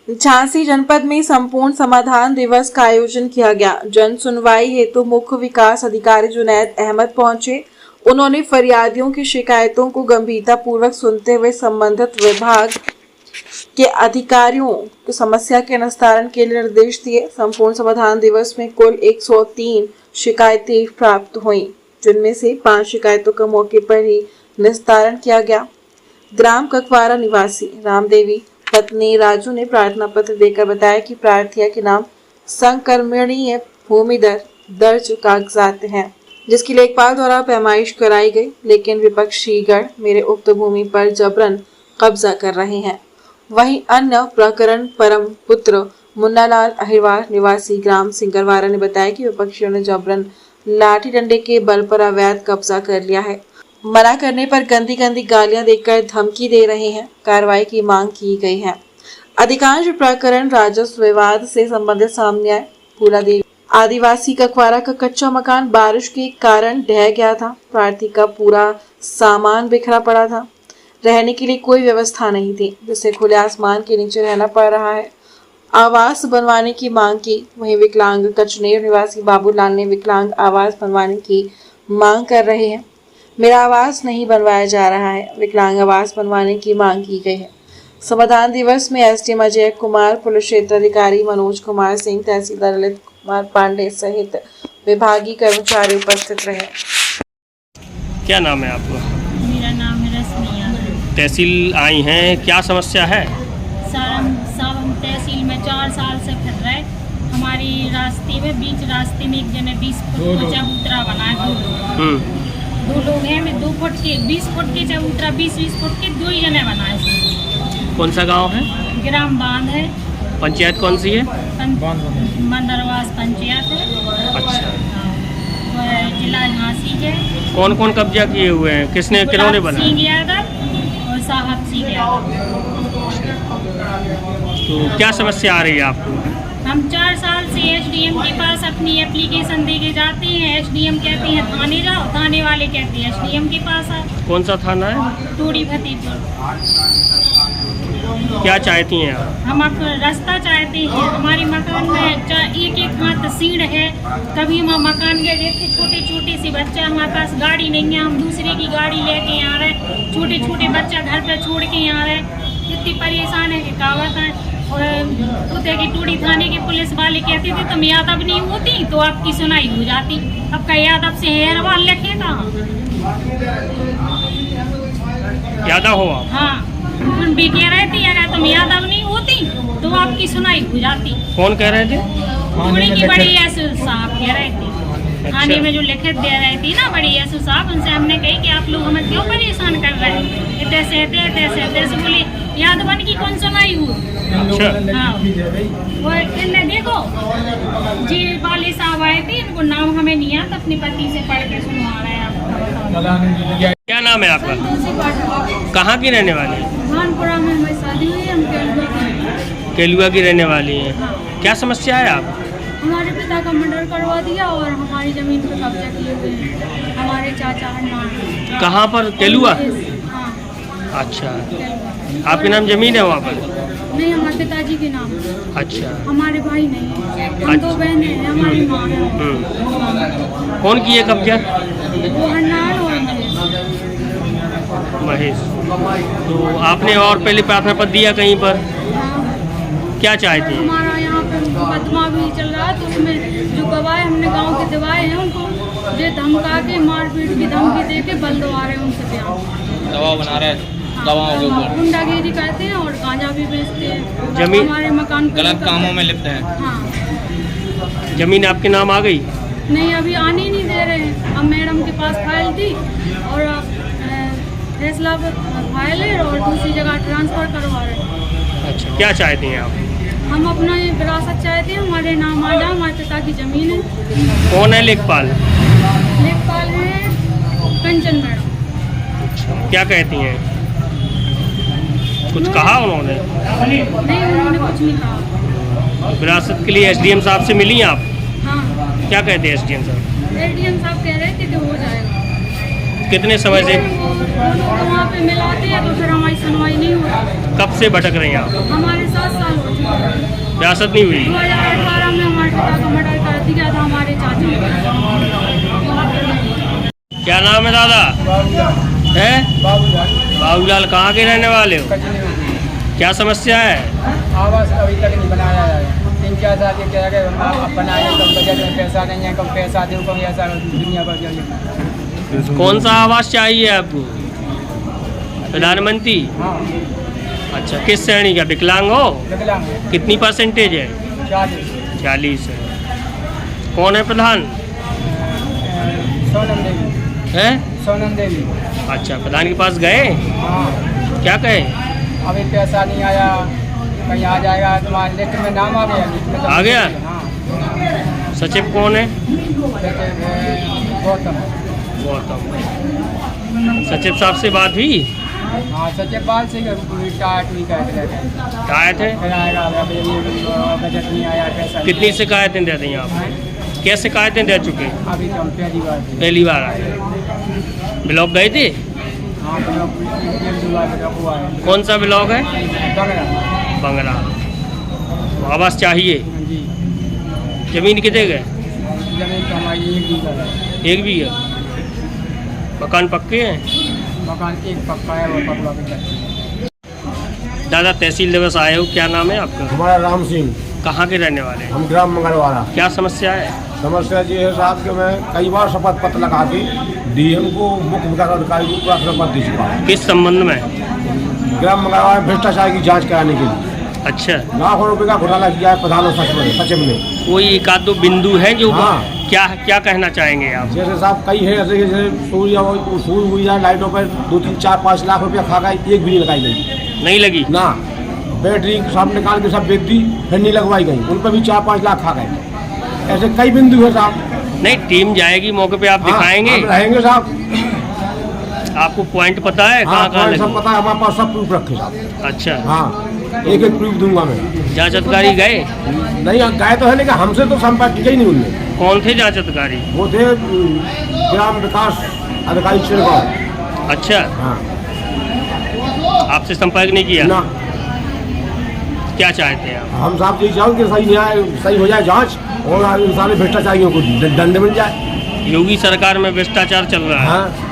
झांसी जनपद में संपूर्ण समाधान दिवस का आयोजन किया गया। जन सुनवाई हेतु मुख्य विकास अधिकारी जुनैद अहमद पहुंचे। उन्होंने फरियादियों की शिकायतों को गंभीरता पूर्वक सुनते हुए संबंधित विभाग के अधिकारियों को समस्या के निस्तारण के लिए निर्देश दिए। संपूर्ण समाधान दिवस में कुल 103 शिकायतें प्राप्त हुई, जिनमें से 5 शिकायतों का मौके पर ही निस्तारण किया गया। ग्राम ककवारा निवासी रामदेवी पत्नी राजू ने प्रार्थना पत्र देकर बताया कि प्रार्थिया के नाम संकर्मणीय भूमि दर्ज कागजात हैं, जिसकी लेखपाल द्वारा पैमाइश कराई गई, लेकिन विपक्षी गण मेरे उक्त भूमि पर जबरन कब्जा कर रहे हैं। वहीं अन्य प्रकरण परम पुत्र मुन्नालाल अहिरवार निवासी ग्राम सिंगरवारा ने बताया कि विपक्षियों ने जबरन लाठी डंडे के बल पर अवैध कब्जा कर लिया है। मना करने पर गंदी गंदी गालियां देकर धमकी दे रहे हैं। कार्रवाई की मांग की गई है। अधिकांश प्रकरण राजस्व विवाद से संबंधित सामने आए। फूला देवी आदिवासी ककवारा का कच्चा मकान बारिश के कारण ढह गया था। प्रार्थी का पूरा सामान बिखरा पड़ा था। रहने के लिए कोई व्यवस्था नहीं थी, जिससे खुले आसमान के नीचे रहना पड़ रहा है। आवास बनवाने की मांग की। वहीं विकलांग कचनेर निवासी बाबूलाल ने विकलांग आवास बनवाने की मांग कर रहे हैं। मेरा आवास नहीं बनवाया जा रहा है, विकलांग आवास बनवाने की मांग की गई है। समाधान दिवस में एसडीएम अजय कुमार, पुलिस क्षेत्र अधिकारी मनोज कुमार सिंह, तहसीलदार ललित कुमार पांडे सहित विभागीय कर्मचारी उपस्थित रहे। क्या नाम है आपका? मेरा नाम है रश्मि यादव। तहसील आई हैं, क्या समस्या है? हम तहसील में 4 साल से फिर रहे। हमारी रास्ते में बीच रास्ते में एक जने 20 फुट का चबूतरा बना है। दो लोग हैं, मैं 2 फुट के 20 फुट के चबूतरा 20-20 फुट के 2 जने बनाए। कौन सा गांव है? ग्राम बांध है। पंचायत कौन सी है? मंदरवास पंचायत है। अच्छा। जिला झांसी है। कौन कौन कब्जा किए हुए हैं? किसने किन्होंने बनाया? सिंह यादव और साहब सिंह यादव। तो क्या समस्या आ रही है आपको? हम 4 साल से एसडीएम के पास अपनी एप्लीकेशन दे के जाते हैं। एसडीएम कहते हैं थाने जाओ, थाने वाले कहते हैं एसडीएम के पास आओ। कौन सा थाना है? टूड़ी फतेहपुर। क्या चाहती हैं आप? हम अपना रास्ता चाहते हैं। हमारे मकान में एक हाथ सीढ़ है। कभी हम मकान के देखते छोटे छोटे से बच्चा, हमारे पास गाड़ी नहीं है, हम दूसरे की गाड़ी लेके आ रहे। छोटे छोटे बच्चा घर पे छोड़ के आ रहे। इतनी परेशान है कि कहावत है। और होते कि टूड़ी थाने के पुलिस वाले कहते थे तुम यादव नहीं होती तो आपकी सुनाई हो जाती। अब का यादव से हेरवाल लिखे कहाँ? यादव हो आप? हाँ, हम भी कह रहे थे अगर तुम यादव नहीं होती तो आपकी सुनाई हो जाती। कौन कह रहे थे? टूड़ी की बड़ी एसओ साहब कह रहे थे। थाने में जो लिखित दे रही थी ना बड़ी एसओ साहब, उनसे हमने कही कि आप लोग हमें क्यों परेशान कर रहे हैं? तैसे बोले यादवन की कौन सुनाई हुई? अच्छा। हाँ, वो इनने देखो जी वाले साहब आए थे, इनको नाम हमें नहीं आता, अपने पति से पढ़ के सुनवा रहे हैं। क्या नाम है आपका? कहाँ की रहने वाली है? भानपुरा में हमारी शादी हुई है। हम केलुआ की रहने वाली है। क्या समस्या है आप? हमारे पिता का मर्डर करवा दिया और हमारी जमीन पर कब्जा किए हुए हैं हमारे चाचा हरनान। कहाँ पर? केलुआ? हाँ। अच्छा, आपके नाम जमीन है वहाँ पर? नहीं, हमारे पिताजी के नाम। अच्छा। हमारे भाई नहीं है। हम 2 बहनें हैं, हमारी माँ है। कौन किए कब्जा? वो हरनान और महेश। तो आपने और पहले प्रार्थना पत्र दिया कहीं पर? हाँ। क्या चाहते हैं? हमारा यहाँ पे मुकदमा भी चल रहा है, तो उसमें जो गवाह हमने गांव के दिवाए हैं उनको ये धमका के मारपीट की धमकी दे के बल दवा रहे हैं उनसे बयान। दबाव बना रहे हैं गवाहों के ऊपर। गुंडागिरी करते हैं और गांजा भी बेचते हैं। जमीन हमारे मकान गलत कामों में लिप्त हैं। हाँ। जमीन आपके नाम आ गई? नहीं, अभी आने ही नहीं दे रहे हैं। अब मैडम के पास फाइल थी और फैसला फाइल है और दूसरी जगह ट्रांसफ़र करवा रहे हैं। अच्छा, क्या चाहते हैं आप? हम अपना ये विरासत चाहते हैं, हमारे नाम आ जाए। हमारे पिता की ज़मीन है। कौन है लेखपाल? लेखपाल है कंचन मैडम। क्या कहती हैं? कुछ कहा उन्होंने? नहीं, उन्होंने कुछ नहीं कहा। विरासत के लिए एसडीएम साहब से मिली आप? हाँ। क्या कहते हैं एसडीएम साहब? एसडीएम साहब कह रहे थे कि हो जाएगा। कितने समय से वहाँ पे मिलाते हैं तो फिर हमारी सुनवाई नहीं होती। कब से भटक रहे हैं आप? हमारे 7 साल हो चुके हैं। रियासत नहीं हुई? 2018 में हमारे पिता का मर्डर कर दिया था हमारे चाचा ने। क्या नाम है दादा? है बाबूलाल। कहाँ के रहने वाले हो? क्या समस्या है? आवास अभी तक नहीं बनाया है। 3-4 साल के कह गए अब बनाए, कम बजट में पैसा नहीं है, कम पैसा दो, कम ऐसा दुनिया भर जाइए। कौन सा आवास चाहिए आपको? प्रधानमंत्री? हाँ, अच्छा, किस श्रेणी का? विकलांग हो? विकलांग है। कितनी परसेंटेज है? 40 है। कौन है प्रधान? सोनम देवी है? सोनम देवी। अच्छा, प्रधान के पास गए? हाँ, क्या कहे? अभी पैसा नहीं आया, कहीं आ जाएगा, तुम्हारे लिस्ट में नाम आ गया। लिस्ट में तो आ गया? हाँ, सचिव कौन है? सचिव गौतम। सचिव साहब से बात हुई? हाँ, सचिव बाल से टाट हुई कहते हैं, शिकायत है? फिर आएगा, अभी ये बजट नहीं आया, पैसा नहीं कितनी शिकायतें दे दी आप? आया। क्या शिकायतें दे चुके? अभी तो हम पहली बार थे। पहली बार आए। ब्लॉक गए थे? हाँ, ब्लॉक हुआ है। कौन सा ब्लॉक है? बंगला। बंगला। आवास चाहिए? जी, जमीन कितने गए? जमीन तो हमारी 1 बीघा है। 1 बीघा। मकान पक्के हैं? मकान एक पक्का है, वो पकवा के करते। दादा, तहसील दिवस आए हो, क्या नाम है आपका? हमारा राम सिंह, कहाँ के रहने वाले हैं? हम ग्राम मंगलवाड़ा। क्या समस्या है? समस्या ये है साहब कि मैं कई बार शपथ पत्र लगा के डीएम को, मुख्य विकास अधिकारी को पूरा शपथ दे चुका हूँ। किस संबंध में? ग्राम मंगलवाड़ा में भ्रष्टाचार की जांच कराने के लिए अच्छा, लाखों रुपए का घोटाला किया है प्रधान और सचिव ने। कोई एक आध दो बिंदु है जो हाँ। क्या क्या कहना चाहेंगे आप? जैसे साहब कई है, जैसे सूर्य हुई है, लाइटों पर 2-3-4-5 लाख रुपया खा गई, एक भी नहीं लगाई गई। नहीं लगी? ना, बैटरी सब निकाल के सब बेच दी, फिर नहीं लगवाई गई, उन पर भी 4-5 लाख खा गए। ऐसे कई बिंदु है साहब। नहीं, टीम जाएगी मौके पे, आप हाँ, दिखाएंगे? हम रहेंगे साहब। आपको पॉइंट पता है कहाँ हाँ, कहाँ सब लगी? पता है, हमारे पास सब प्रूफ रखे साहब। अच्छा, हाँ, एक प्रूफ दूंगा मैं। जांच अधिकारी गए? नहीं, गए तो है, लेकिन हमसे तो संपर्क किया ही नहीं उनने। कौन थे जांच अधिकारी? वो थे ग्राम विकास अधिकारी चिड़गांव। अच्छा, हाँ, आपसे संपर्क नहीं किया? ना, क्या चाहते हैं आप? हम साहब यही चाहते कि सही हो जाए जांच और इन सारे भ्रष्टाचारियों को दंड मिल जाए। योगी सरकार में भ्रष्टाचार चल रहा है। हाँ,